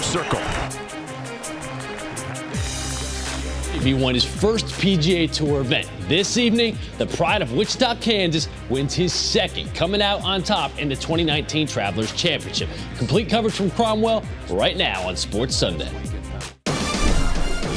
circle. He won his first PGA Tour event. This evening, the pride of Wichita, Kansas wins his second, coming out on top in the 2019 Travelers Championship. Complete coverage from Cromwell right now on Sports Sunday.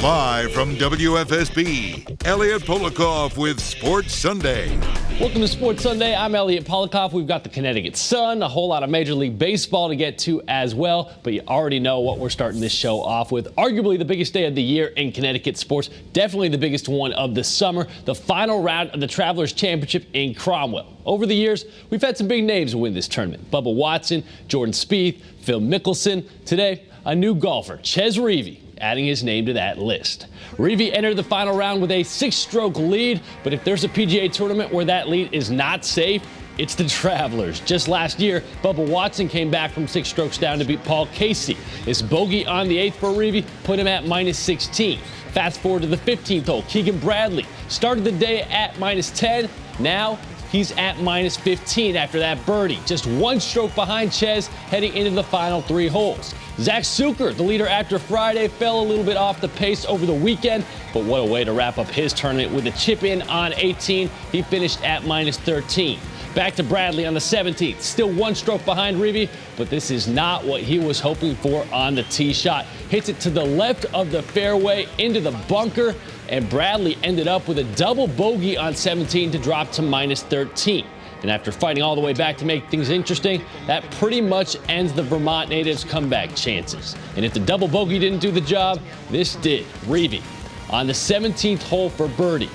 Live from WFSB, Elliot Polikoff with Sports Sunday. Welcome to Sports Sunday. I'm Elliot Polikoff. We've got the Connecticut Sun, a whole lot of Major League Baseball to get to as well, but you already know what we're starting this show off with. Arguably the biggest day of the year in Connecticut sports, definitely the biggest one of the summer, the final round of the Travelers Championship in Cromwell. Over the years, we've had some big names win this tournament. Bubba Watson, Jordan Spieth, Phil Mickelson. Today, a new golfer, Chez Reavie, adding his name to that list. Reavie entered the final round with a 6-stroke lead, but if there's a PGA tournament where that lead is not safe, it's the Travelers. Just last year, Bubba Watson came back from 6 strokes down to beat Paul Casey. His bogey on the 8th for Reavie put him at -16. Fast forward to the 15th hole, Keegan Bradley started the day at -10. Now he's at -15 after that birdie. Just 1 stroke behind Chez heading into the final 3 holes. Zach Sucher, the leader after Friday, fell a little bit off the pace over the weekend, but what a way to wrap up his tournament with a chip in on 18. He finished at -13. Back to Bradley on the 17th, still 1 stroke behind Reavie, but this is not what he was hoping for on the tee shot. Hits it to the left of the fairway into the bunker, and Bradley ended up with a double bogey on 17 to drop to -13. And after fighting all the way back to make things interesting, that pretty much ends the Vermont native's comeback chances. And if the double bogey didn't do the job, this did. Reavie on the 17th hole for birdie.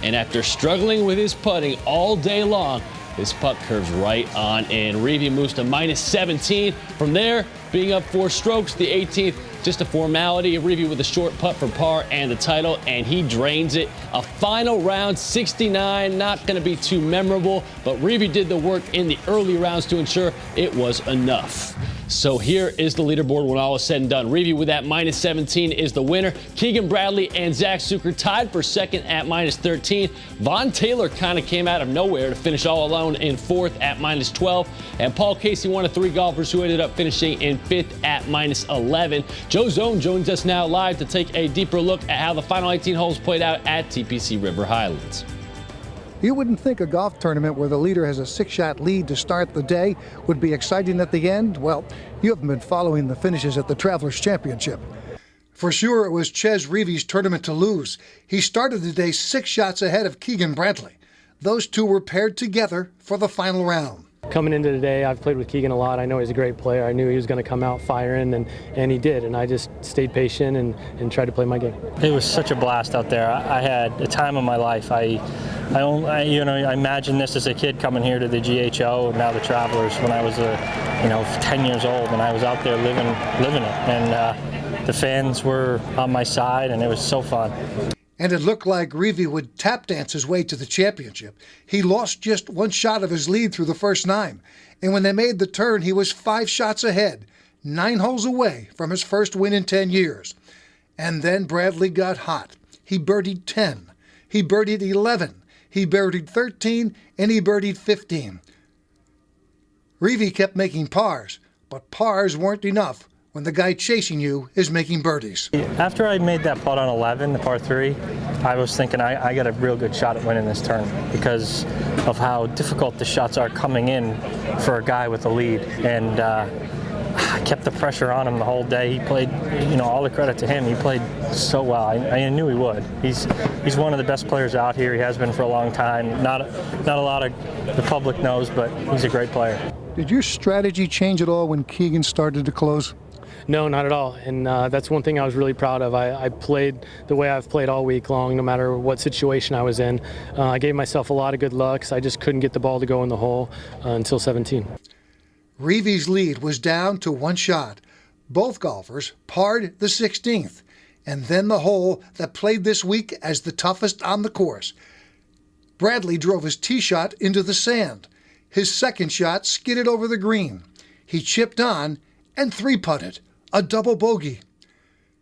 And after struggling with his putting all day long, his putt curves right on in. Reavie moves to -17. From there, being up 4 strokes, the 18th, just a formality. Reavie with a short putt for par and the title, and he drains it. A final round, 69, not going to be too memorable, but Reavie did the work in the early rounds to ensure it was enough. So here is the leaderboard when all is said and done. Reavie with that -17 is the winner. Keegan Bradley and Zach Sucher tied for second at -13. Vaughn Taylor kind of came out of nowhere to finish all alone in 4th at -12. And Paul Casey, one of 3 golfers who ended up finishing in 5th at -11. Joe Zone joins us now live to take a deeper look at how the final 18 holes played out at TPC River Highlands. You wouldn't think a golf tournament where the leader has a 6-shot lead to start the day would be exciting at the end. Well, you haven't been following the finishes at the Travelers Championship. For sure, it was Chez Reavie's tournament to lose. He started the day 6 shots ahead of Keegan Bradley. Those two were paired together for the final round. Coming into today, I've played with Keegan a lot. I know he's a great player. I knew he was going to come out firing, and he did. And I just stayed patient and tried to play my game. It was such a blast out there. I had the time of my life. I imagined this as a kid coming here to the GHO and now the Travelers when I was 10 years old, and I was out there living it. And the fans were on my side, and it was so fun. And it looked like Reavie would tap dance his way to the championship. He lost just 1 shot of his lead through the first 9. And when they made the turn, he was 5 shots ahead, 9 holes away from his first win in 10 years. And then Bradley got hot. He birdied 10. He birdied 11. He birdied 13, and he birdied 15. Reavie kept making pars, but pars weren't enough when the guy chasing you is making birdies. After I made that putt on 11, the par 3, I was thinking I got a real good shot at winning this turn because of how difficult the shots are coming in for a guy with a lead. And I kept the pressure on him the whole day. He played, all the credit to him. He played so well. I knew he would. He's one of the best players out here. He has been for a long time. Not a lot of the public knows, but he's a great player. Did your strategy change at all when Keegan started to close? No, not at all. And that's one thing I was really proud of. I played the way I've played all week long, no matter what situation I was in. I gave myself a lot of good luck, so I just couldn't get the ball to go in the hole until 17. Reavie's lead was down to 1 shot. Both golfers parred the 16th, and then the hole that played this week as the toughest on the course. Bradley drove his tee shot into the sand. His second shot skidded over the green. He chipped on and 3-putted, a double bogey.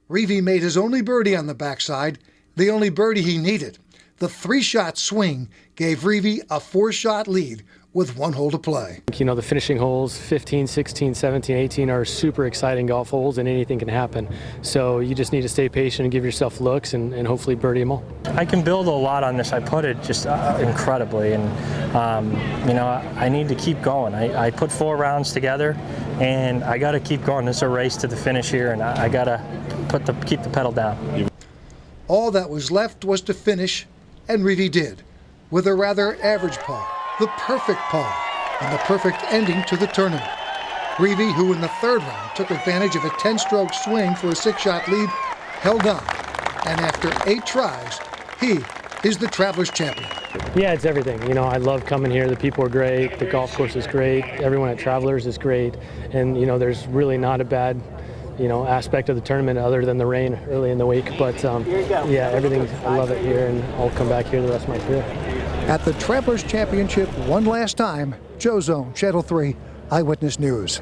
Reavie made his only birdie on the backside, the only birdie he needed. The 3-shot swing gave Reavie a 4-shot lead with 1 hole to play. You know, the finishing holes, 15, 16, 17, 18, are super exciting golf holes, and anything can happen. So you just need to stay patient and give yourself looks and hopefully birdie them all. I can build a lot on this. I putted just incredibly, and you know, I need to keep going. I put 4 rounds together, and I got to keep going. This is a race to the finish here, and I got to keep the pedal down. All that was left was to finish, and Reavie did, with a rather average par, the perfect par, and the perfect ending to the tournament. Reavie, who in the 3rd round took advantage of a 10-stroke swing for a 6-shot lead, held on, and after 8 tries, he is the Travelers champion. Yeah, it's everything. You know, I love coming here. The people are great. The golf course is great. Everyone at Travelers is great. And, you know, there's really not a bad, you know, aspect of the tournament other than the rain early in the week. But, yeah, everything, I love it here, and I'll come back here the rest of my career. At the Travelers Championship one last time, Joe Zone, Channel 3, Eyewitness News.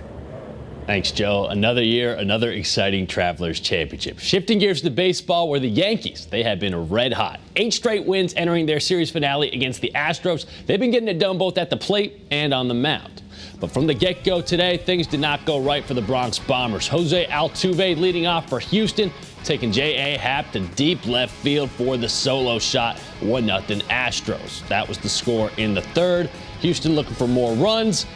Thanks, Joe. Another year, another exciting Travelers Championship. Shifting gears to baseball, where the Yankees, they have been red hot. 8 straight wins entering their series finale against the Astros. They've been getting it done both at the plate and on the mound. But from the get-go today, things did not go right for the Bronx Bombers. Jose Altuve leading off for Houston, taking J.A. Happ to deep left field for the solo shot. 1-0 Astros. That was the score in the 3rd. Houston looking for more runs,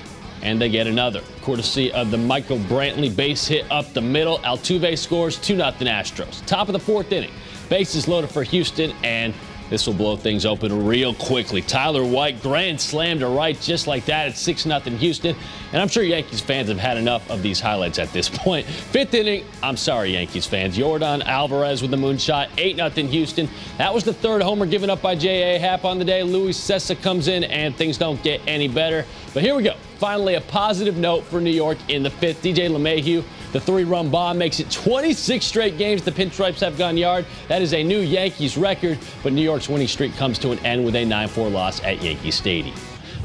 and they get another. Courtesy of the Michael Brantley base hit up the middle, Altuve scores 2-0 Astros. Top of the 4th inning. Bases loaded for Houston, and this will blow things open real quickly. Tyler White grand slam to right just like that. It's 6-0 Houston. And I'm sure Yankees fans have had enough of these highlights at this point. 5th inning, I'm sorry, Yankees fans. Yordan Alvarez with the moonshot, 8-0 Houston. That was the 3rd homer given up by J.A. Happ on the day. Luis Cessa comes in, and things don't get any better. But here we go. Finally, a positive note for New York in the 5th. DJ LeMahieu, the 3-run bomb, makes it 26 straight games the Pinstripes have gone yard. That is a new Yankees record, but New York's winning streak comes to an end with a 9-4 loss at Yankee Stadium.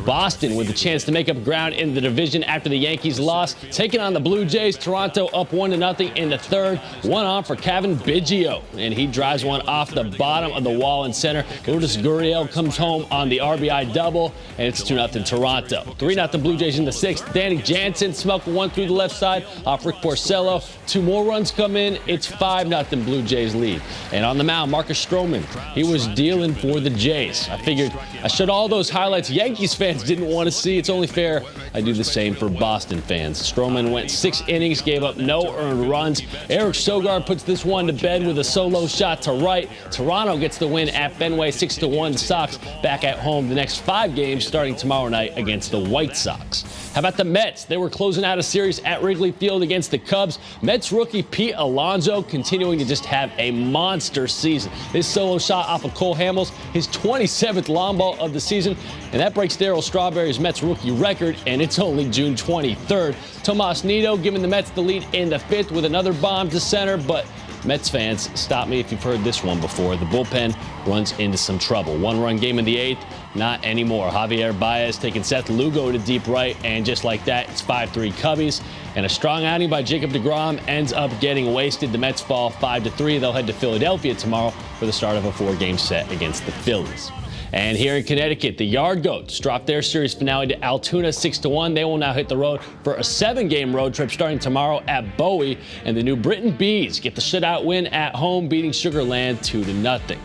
Boston with a chance to make up ground in the division after the Yankees lost, taking on the Blue Jays. Toronto up 1-0 in the 3rd. One on for Cavan Biggio, and he drives one off the bottom of the wall in center. Lourdes Gurriel comes home on the RBI double, and it's 2-0 Toronto. 3-0 Blue Jays in the 6th. Danny Jansen smoking one through the left side off Rick Porcello. 2 more runs come in. It's 5-0 Blue Jays lead. And on the mound, Marcus Stroman, he was dealing for the Jays. I figured I showed all those highlights Yankees fans didn't want to see. It's only fair I do the same for Boston fans. Stroman went 6 innings, gave up no earned runs. Eric Sogard puts this one to bed with a solo shot to right. Toronto gets the win at Fenway, 6-1. Sox back at home the next 5 games starting tomorrow night against the White Sox. How about the Mets? They were closing out a series at Wrigley Field against the Cubs. Mets rookie Pete Alonso continuing to just have a monster season. This solo shot off of Cole Hamels, his 27th long ball of the season, and that breaks Darryl Strawberry's Mets rookie record, and it's only June 23rd. Tomas Nido giving the Mets the lead in the 5th with another bomb to center, but Mets fans, stop me if you've heard this one before. The bullpen runs into some trouble. 1-run game in the 8th, not anymore. Javier Baez taking Seth Lugo to deep right, and just like that, it's 5-3 Cubbies. And a strong outing by Jacob deGrom ends up getting wasted. The Mets fall 5-3. They'll head to Philadelphia tomorrow for the start of a 4-game set against the Phillies. And here in Connecticut, the Yard Goats dropped their series finale to Altoona 6-1. They will now hit the road for a 7-game road trip starting tomorrow at Bowie. And the New Britain Bees get the shutout win at home, beating Sugar Land 2-0.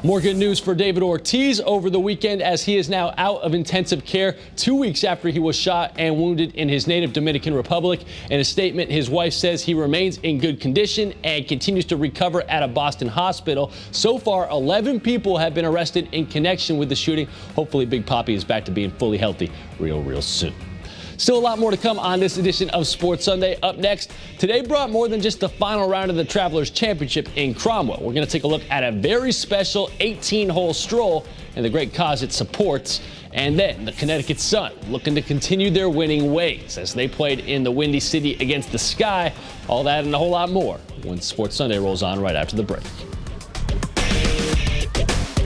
More good news for David Ortiz over the weekend, as he is now out of intensive care 2 weeks after he was shot and wounded in his native Dominican Republic. In a statement, his wife says he remains in good condition and continues to recover at a Boston hospital. So far, 11 people have been arrested in connection with the shooting. Hopefully, Big Papi is back to being fully healthy real soon. Still a lot more to come on this edition of Sports Sunday. Up next, today brought more than just the final round of the Travelers Championship in Cromwell. We're going to take a look at a very special 18-hole stroll and the great cause it supports. And then the Connecticut Sun looking to continue their winning ways as they played in the Windy City against the Sky. All that and a whole lot more when Sports Sunday rolls on right after the break.